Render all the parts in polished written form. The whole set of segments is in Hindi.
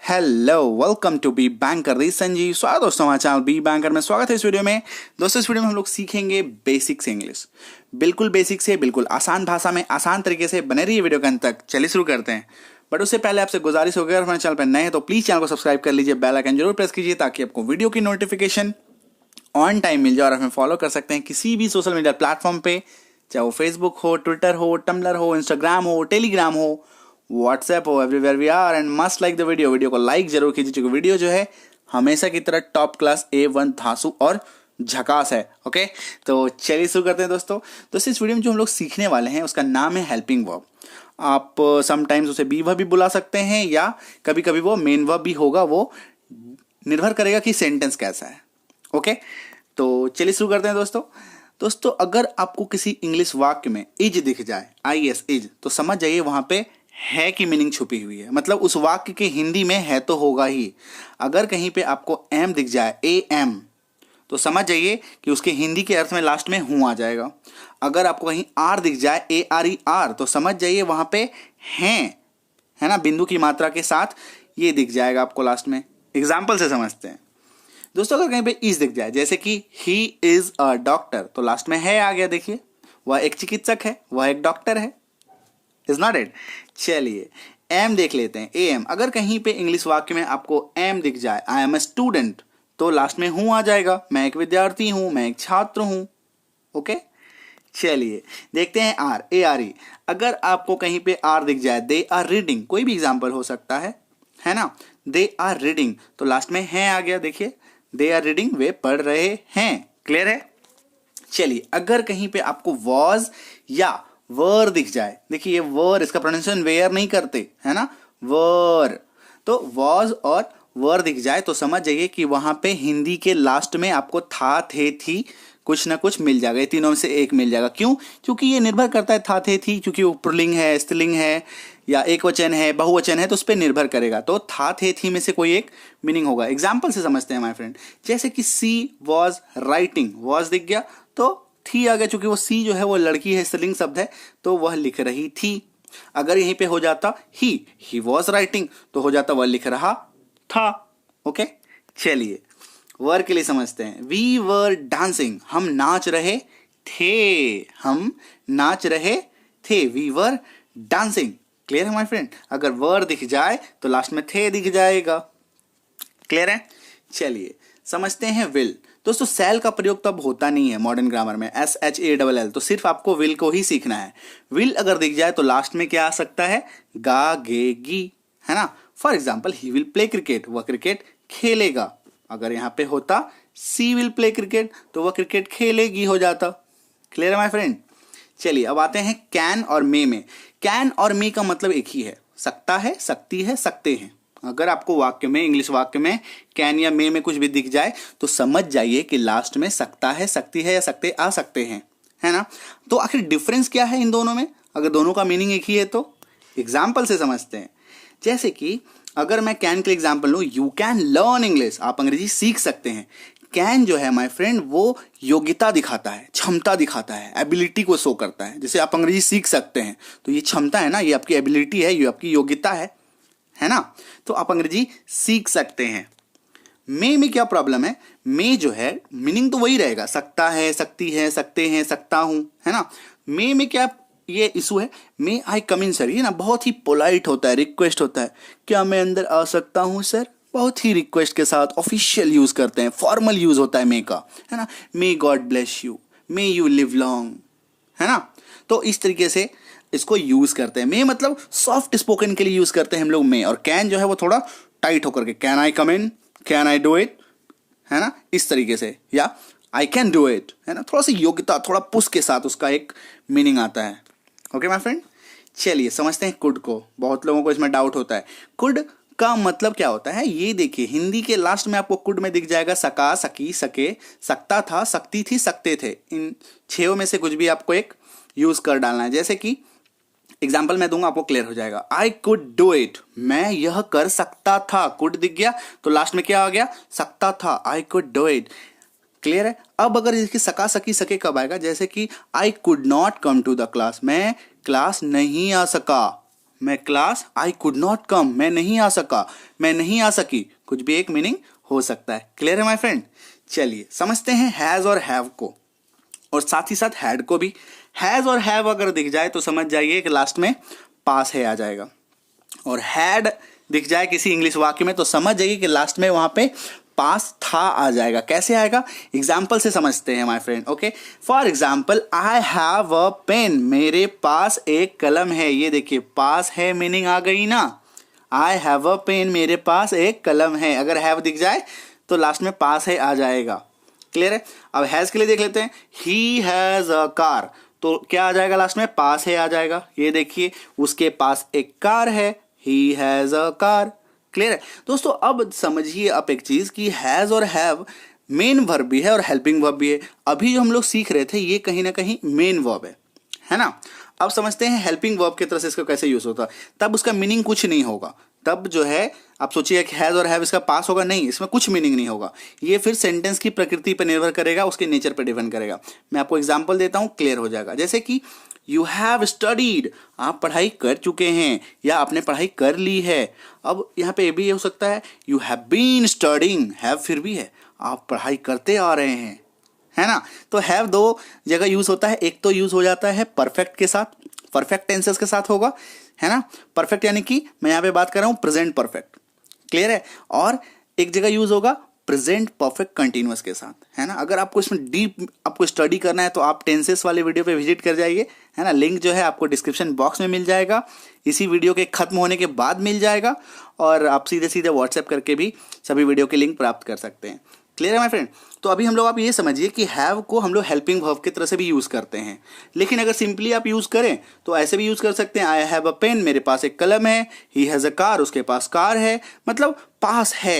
Hello, welcome to be banker. दी संजीव, स्वागत दोस्तों हमारे चैनल बी बैंकर में। स्वागत है इस वीडियो में। दोस्तों इस वीडियो में हम लोग सीखेंगे बेसिक्स इंग्लिश, बिल्कुल बेसिक से बिल्कुल आसान भाषा में आसान तरीके से। बने रहिए वीडियो के अंत तक। चलिए शुरू करते हैं। बट उससे पहले आपसे गुजारिश होगी, अगर हमारे चैनल पर नए हैं तो प्लीज चैनल को सब्सक्राइब कर लीजिए, बेल आइकन जरूर प्रेस कीजिए ताकि आपको वीडियो की नोटिफिकेशन ऑन टाइम मिल जाए और हमें फॉलो कर सकते हैं किसी भी सोशल मीडिया प्लेटफॉर्म पे, चाहे वो फेसबुक हो, ट्विटर हो, टम्बलर हो, इंस्टाग्राम हो, टेलीग्राम हो, व्हाट्सएप हो। Everywhere we are and must like the video को लाइक जरूर कीजिए क्योंकि वीडियो जो है हमेशा की तरह टॉप क्लास A1 धांसू और झकास है। ओके, तो चलिए शुरू करते हैं दोस्तों। इस वीडियो में जो हम लोग सीखने वाले हैं उसका नाम है हेल्पिंग वर्ब। आप समटाइम्स उसे बी वर्ब भी बुला सकते हैं या कभी कभी वो मेन वर्ब भी होगा, वो निर्भर करेगा कि सेंटेंस कैसा है। ओके, तो चलिए शुरू करते हैं दोस्तों अगर आपको किसी इंग्लिश वाक्य में इज दिख जाए, IS इज, तो समझ जाइए वहां पे है की मीनिंग छुपी हुई है। मतलब उस वाक्य के हिंदी में है तो होगा ही। अगर कहीं पे आपको एम दिख जाए, AM, तो समझ जाइए कि उसके हिंदी के अर्थ में लास्ट में हूं आ जाएगा। अगर आपको कहीं आर दिख जाए, ARER, तो समझ जाइए वहां पे हैं, है ना, बिंदु की मात्रा के साथ ये दिख जाएगा आपको लास्ट में। एग्जाम्पल से समझते हैं दोस्तों। अगर कहीं पे इज दिख जाए, जैसे कि ही इज अ डॉक्टर, तो लास्ट में है आ गया। देखिए वह एक चिकित्सक है, वह एक डॉक्टर है। Is not it. चलिए एम देख लेते हैं, AM। अगर कहीं पे इंग्लिश वाक्य में आपको एम दिख जाए, आई एम ए स्टूडेंट, तो लास्ट में हूं आ जाएगा। मैं एक विद्यार्थी हूं, मैं एक छात्र हूं। ओके, चलिए देखते हैं आर, ARE। अगर आपको कहीं पे आर दिख जाए, दे आर रीडिंग, कोई भी एग्जाम्पल हो सकता है ना। दे आर रीडिंग, तो लास्ट में है आ गया। देखिए दे आर रीडिंग, वे पढ़ रहे हैं। क्लियर है। चलिए अगर कहीं पे आपको वॉज या वर दिख जाए, देखिए ये वर, इसका प्रोनाउंसिएशन वेयर नहीं करते, है ना, वर, तो वॉज और वर दिख जाए तो समझ जाइए कि वहां पे हिंदी के लास्ट में आपको था, थे, थी कुछ ना कुछ मिल जाएगा। ये तीनों में से एक मिल जाएगा। क्यों? क्योंकि ये निर्भर करता है, था, थे, थी, क्योंकि वो पुल्लिंग है, स्त्रीलिंग है या एक वचन है, बहुवचन है, तो उस पर निर्भर करेगा। तो था, थे, थी में से कोई एक मीनिंग होगा। एग्जाम्पल से समझते हैं माय फ्रेंड। जैसे कि सी वॉज राइटिंग, वॉज दिख गया तो थी आ गया, चूंकि वो सी जो है वो लड़की है, स्त्रीलिंग शब्द है, तो वह लिख रही थी। अगर यहीं पे हो जाता ही वॉज राइटिंग, तो हो जाता वह लिख रहा था। ओके, चलिए वर के लिए समझते हैं। वी वर डांसिंग, हम नाच रहे थे, हम नाच रहे थे। We were dancing. क्लियर है माय फ्रेंड। अगर वर दिख जाए तो लास्ट में थे दिख जाएगा। क्लियर है। चलिए समझते हैं विल। दोस्तों सेल का प्रयोग तब होता नहीं है मॉडर्न ग्रामर में, SHALL, तो सिर्फ आपको विल को ही सीखना है। विल अगर दिख जाए तो लास्ट में क्या आ सकता है, गा, गे, गी, है ना। For example he will play cricket, वह क्रिकेट खेलेगा। अगर यहां पे होता सी विल प्ले क्रिकेट, तो वह क्रिकेट खेलेगी हो जाता। क्लियर है माय फ्रेंड। चलिए अब आते हैं कैन और मे में। कैन और मे का मतलब एक ही है, सकता है, सकती है, सकते हैं। अगर आपको वाक्य में, इंग्लिश वाक्य में कैन या मे में कुछ भी दिख जाए तो समझ जाइए कि लास्ट में सकता है, सकती है या सकते आ सकते हैं, है ना। तो आखिर डिफरेंस क्या है इन दोनों में, अगर दोनों का मीनिंग एक ही है तो। एग्जाम्पल से समझते हैं। जैसे कि अगर मैं कैन के एग्जाम्पल लूं, यू कैन लर्न इंग्लिश, आप अंग्रेजी सीख सकते हैं। कैन जो है माय फ्रेंड वो योग्यता दिखाता है, क्षमता दिखाता है, एबिलिटी को शो करता है। जैसे आप अंग्रेजी सीख सकते हैं तो ये क्षमता है ना, ये आपकी एबिलिटी है, ये आपकी योग्यता है ना, तो आप अंग्रेजी सीख सकते हैं। मे में क्या प्रॉब्लम है, मे जो है मीनिंग तो वही रहेगा, सकता है, सकती है, सकते हैं, सकता हूं, है ना। मे में क्या ये इशू है, मे आई कम इन सर, ये ना बहुत ही पोलाइट होता है, रिक्वेस्ट होता है, क्या मैं अंदर आ सकता हूं सर, बहुत ही रिक्वेस्ट के साथ ऑफिशियल यूज करते हैं, फॉर्मल यूज होता है मे का, है ना। May God bless you, may you live long, है ना। तो इस तरीके से इसको यूज करते हैं। मे मतलब सॉफ्ट स्पोकन के लिए यूज करते हैं हम लोग मे, और कैन जो है वो थोड़ा टाइट होकर के, can I come in, can I do it, है ना, इस तरीके से, या आई कैन डू इट, है ना, थोड़ा सा योग्यता, थोड़ा पुश के साथ उसका एक मीनिंग आता है। Okay my friend. चलिए समझते हैं कुड को। बहुत लोगों को इसमें डाउट होता है, कुड का मतलब क्या होता है। ये देखिए हिंदी के लास्ट में आपको कुड में दिख जाएगा सका, सकी, सके, सकता था, सकती थी, सकते थे। इन 6 में से कुछ भी आपको एक यूज कर डालना है। जैसे कि एग्जाम्पल मैं दूंगा, आपको क्लियर हो जाएगा। आई कुड डू इट, मैं यह कर सकता था। कुड दिख गया तो लास्ट में क्या आ गया, सकता था, I could do it. Clear है। अब अगर इसकी सका, सकी, सके कब आएगा, जैसे कि I could not come to the class, मैं क्लास नहीं आ सका, मैं class, I could not come, मैं नहीं आ सका, मैं नहीं आ सकी, कुछ भी एक मीनिंग हो सकता है। क्लियर है माय फ्रेंड? चलिए समझते हैं हैज और हैव को, और साथ ही साथ हैड को भी। हैज और हैव अगर दिख जाए तो समझ जाइए कि लास्ट में पास है आ जाएगा, और हैड दिख जाए किसी इंग्लिश वाक्य में तो समझ जाइए कि लास्ट में वहां पे पास था आ जाएगा। कैसे आएगा? एग्जाम्पल से समझते हैं my friend. Okay, for example, I have a pen, मेरे पास एक कलम है। ये देखिए पास है मीनिंग आ गई ना। आई हैव अ पेन, मेरे पास एक कलम है। अगर हैव दिख जाए तो लास्ट में पास है आ जाएगा। क्लियर है? अब हैज के लिए देख लेते हैं। ही हैज अ कार, तो क्या आ जाएगा लास्ट में? पास है आ जाएगा। ये देखिए उसके पास एक कार है, he has a car. Clear है दोस्तों? अब समझिए आप एक चीज कि हैज और हैव मेन वर्ब भी है और हेल्पिंग वर्ब भी है। अभी जो हम लोग सीख रहे थे ये कहीं ना कहीं मेन वर्ब है ना। अब समझते हैं हेल्पिंग वर्ब की तरह से इसका कैसे यूज होता है। तब उसका मीनिंग कुछ नहीं होगा। तब जो है आप सोचिए कि हैज और हैव इसका पास होगा, नहीं, इसमें कुछ मीनिंग नहीं होगा। ये फिर सेंटेंस की प्रकृति पर निर्भर करेगा, उसके नेचर पर डिपेंड करेगा। मैं आपको एग्जांपल देता हूं, क्लियर हो जाएगा। जैसे कि यू हैव स्टडीड, आप पढ़ाई कर चुके हैं या आपने पढ़ाई कर ली है। अब यहाँ पे ये भी हो सकता है you have been studying, have फिर भी है, आप पढ़ाई करते आ रहे हैं, है ना। तो हैव दो जगह यूज होता है। एक तो यूज हो जाता है परफेक्ट के साथ, परफेक्ट टेंसेस के साथ होगा, है ना। परफेक्ट यानी कि मैं यहाँ पे बात कर रहा हूँ प्रेजेंट परफेक्ट। क्लियर है? और एक जगह यूज होगा प्रेजेंट परफेक्ट कंटिन्यूअस के साथ, है ना। अगर आपको इसमें डीप आपको स्टडी करना है तो आप टेंसेस वाले वीडियो पे विजिट कर जाइए, है ना। लिंक जो है आपको डिस्क्रिप्शन बॉक्स में मिल जाएगा, इसी वीडियो के खत्म होने के बाद मिल जाएगा, और आप सीधे सीधे व्हाट्सएप करके भी सभी वीडियो के लिंक प्राप्त कर सकते हैं। क्लियर है माय फ्रेंड? तो अभी हम लोग आप ये समझिए कि हैव को हम लोग हेल्पिंग वर्ब की तरह से भी यूज करते हैं, लेकिन अगर सिंपली आप यूज करें तो ऐसे भी यूज कर सकते हैं। आई हैव अ पेन, मेरे पास एक कलम है। ही हैज अ कार, उसके पास कार है, मतलब पास है।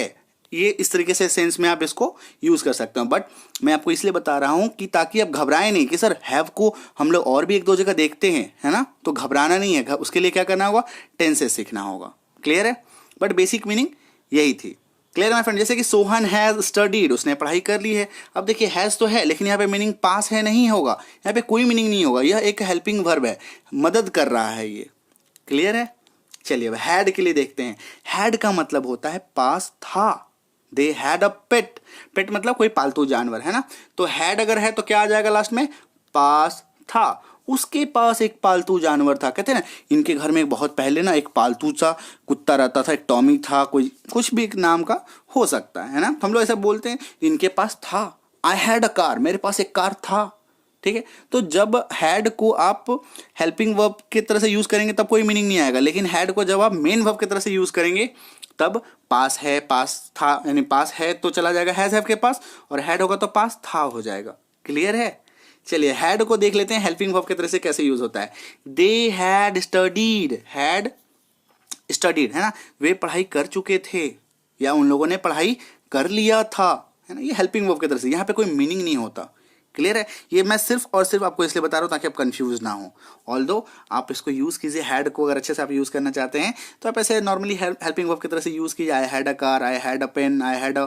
ये इस तरीके से सेंस में आप इसको यूज कर सकते हो। बट मैं आपको इसलिए बता रहा हूं कि ताकि आप घबराएं नहीं कि सर हैव को हम लोग और भी एक दो जगह देखते हैं, है ना। तो घबराना नहीं है, उसके लिए क्या करना होगा? टेंसेस सीखना होगा। क्लियर है? बट बेसिक मीनिंग यही थी। Clear my friend? जैसे कि सोहन हैज स्टडीड, उसने पढ़ाई कर ली है। अब देखिए हैज तो है, लेकिन यहाँ पे मीनिंग पास है नहीं होगा, यहाँ पे कोई मीनिंग नहीं होगा। यह एक हेल्पिंग वर्ब है, मदद कर रहा है ये। क्लियर है? चलिए अब हैड के लिए देखते हैं। हैड का मतलब होता है पास था। दे हैड अ पेट, पेट मतलब कोई पालतू जानवर, है ना। तो हैड अगर है तो क्या आ जाएगा लास्ट में? पास था। उसके पास एक पालतू जानवर था। कहते हैं ना इनके घर में बहुत पहले ना एक पालतू सा कुत्ता रहता था, एक टॉमी था, कोई कुछ भी एक नाम का हो सकता है ना। तो हम लोग ऐसा बोलते हैं इनके पास था। आई हैड अ कार, मेरे पास एक कार था। ठीक है, तो जब हैड को आप हेल्पिंग वर्ब की तरह से यूज करेंगे तब कोई मीनिंग नहीं आएगा, लेकिन हैड को जब आप मेन वर्ब की तरह से यूज करेंगे तब पास है, पास था, यानी पास है तो चला जाएगा हैज हैव के पास, और हैड होगा तो पास था हो जाएगा। क्लियर है? चलिए हैड को देख लेते हैं हेल्पिंग वर्ब की तरह से कैसे यूज होता है। They had studied, had studied, है ना, वे पढ़ाई कर चुके थे या उन लोगों ने पढ़ाई कर लिया था, है ना। ये हेल्पिंग वर्ब की तरह से, यहाँ पे कोई मीनिंग नहीं होता। क्लियर है? ये मैं सिर्फ और सिर्फ आपको इसलिए बता रहा हूँ ताकि आप कंफ्यूज ना हो। ऑल्दो आप इसको यूज कीजिए, हैड को अगर अच्छे से आप यूज करना चाहते हैं तो आप ऐसे नॉर्मली हेल्पिंग वर्ब की तरह से यूज कीजिए। I had a car, I had a pen, I had a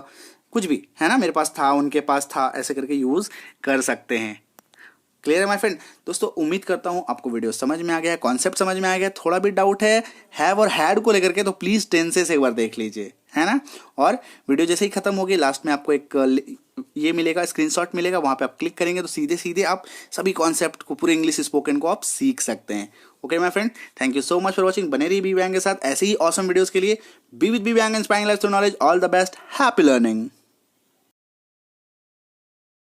कुछ भी, है ना, मेरे पास था, उनके पास था, ऐसे करके यूज कर सकते हैं। क्लियर है माय फ्रेंड? दोस्तों उम्मीद करता हूं आपको वीडियो समझ में आ गया है, कॉन्सेप्ट समझ में आ गया। थोड़ा भी डाउट है हैव और हैड को लेकर के तो प्लीज टेंसेस एक बार देख लीजिए, है ना। और वीडियो जैसे ही खत्म होगी लास्ट में आपको एक ये मिलेगा, स्क्रीनशॉट मिलेगा, वहां पे आप क्लिक करेंगे तो सीधे सीधे आप सभी कॉन्सेप्ट को, पूरे इंग्लिश स्पोकन को आप सीख सकते हैं। Okay my friend, thank you so much for watching. बने रहिए बी बैंग के साथ ऐसे ही ऑसम वीडियोस के लिए। Be with B bang, inspiring life through knowledge. All the best, happy learning.